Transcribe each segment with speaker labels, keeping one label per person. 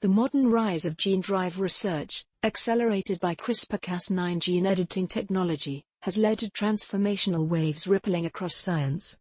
Speaker 1: The modern rise of gene drive research, accelerated by CRISPR-Cas9 gene editing technology, has led to transformational waves rippling across science.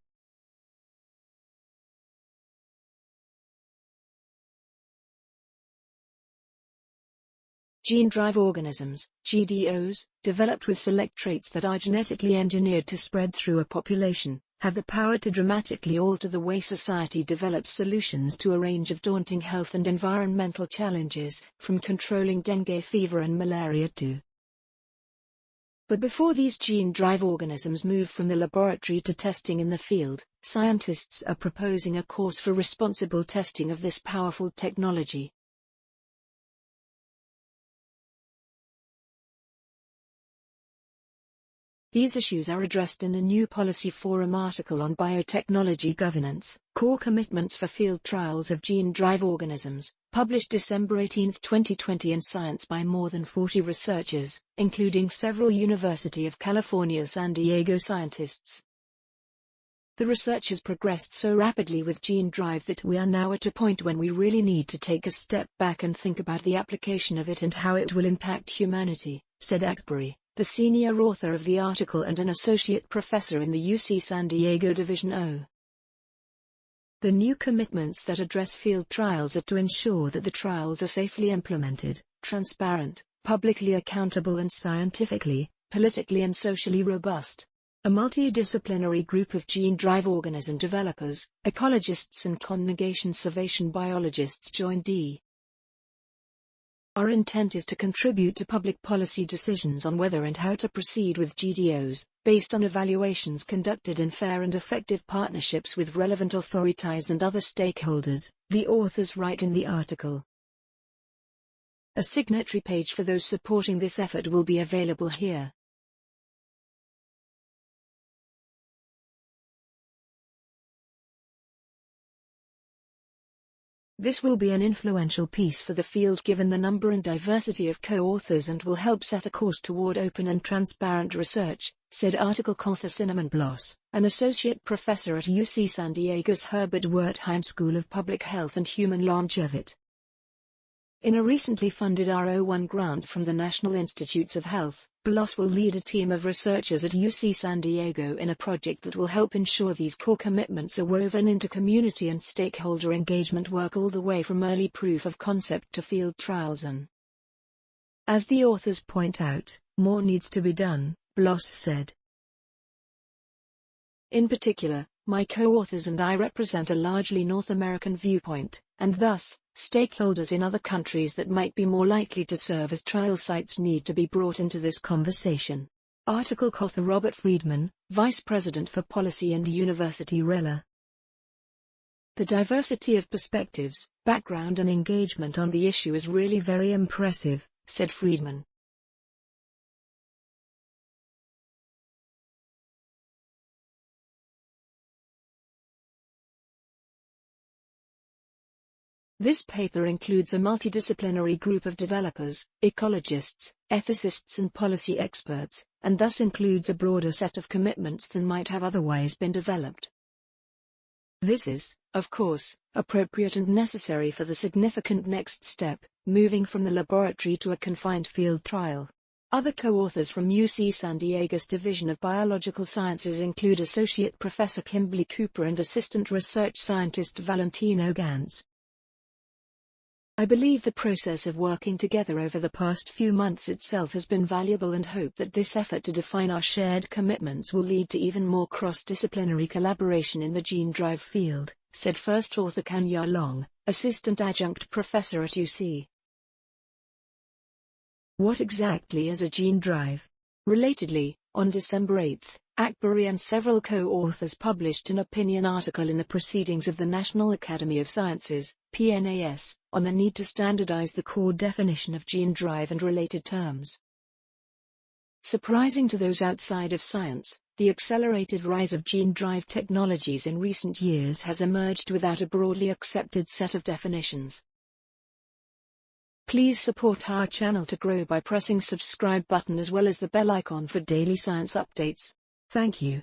Speaker 1: Gene drive organisms, GDOs, developed with select traits that are genetically engineered to spread through a population, have the power to dramatically alter the way society develops solutions to a range of daunting health and environmental challenges, from controlling dengue fever and malaria to. But before these gene drive organisms move from the laboratory to testing in the field, scientists are proposing a course for responsible testing of this powerful technology. These issues are addressed in a new Policy Forum article on biotechnology governance, core commitments for field trials of gene drive organisms, published December 18, 2020 in Science by more than 40 researchers, including several University of California San Diego scientists. The research has progressed so rapidly with gene drive that we are now at a point when we really need to take a step back and think about the application of it and how it will impact humanity, said Akbari, the senior author of the article and an associate professor in the UC San Diego Division O. The new commitments that address field trials are to ensure that the trials are safely implemented, transparent, publicly accountable and scientifically, politically and socially robust. A multidisciplinary group of gene drive organism developers, ecologists and conservation biologists joined D. Our intent is to contribute to public policy decisions on whether and how to proceed with GDOs, based on evaluations conducted in fair and effective partnerships with relevant authorities and other stakeholders, the authors write in the article. A signatory page for those supporting this effort will be available here. This will be an influential piece for the field given the number and diversity of co-authors and will help set a course toward open and transparent research, said article author Cinnamon Bloss, an associate professor at UC San Diego's Herbert Wertheim School of Public Health and Human Longevity. In a recently funded R01 grant from the National Institutes of Health, Bloss will lead a team of researchers at UC San Diego in a project that will help ensure these core commitments are woven into community and stakeholder engagement work all the way from early proof of concept to field trials and. As the authors point out, more needs to be done, Bloss said. In particular, my co-authors and I represent a largely North American viewpoint, and thus, stakeholders in other countries that might be more likely to serve as trial sites need to be brought into this conversation. Article author Robert Friedman, Vice President for Policy and University Rela. The diversity of perspectives, background and engagement on the issue is really very impressive, said Friedman. This paper includes a multidisciplinary group of developers, ecologists, ethicists and policy experts, and thus includes a broader set of commitments than might have otherwise been developed. This is, of course, appropriate and necessary for the significant next step, moving from the laboratory to a confined field trial. Other co-authors from UC San Diego's Division of Biological Sciences include Associate Professor Kimberly Cooper and Assistant Research Scientist Valentino Gantz. I believe the process of working together over the past few months itself has been valuable and hope that this effort to define our shared commitments will lead to even more cross-disciplinary collaboration in the gene drive field, said first author Kanya Long, Assistant Adjunct Professor at UC. What exactly is a gene drive? Relatedly, on December 8, Akbari and several co-authors published an opinion article in the Proceedings of the National Academy of Sciences, PNAS, on the need to standardize the core definition of gene drive and related terms. Surprising to those outside of science, the accelerated rise of gene drive technologies in recent years has emerged without a broadly accepted set of definitions. Please support our channel to grow by pressing subscribe button as well as the bell icon for daily science updates. Thank you.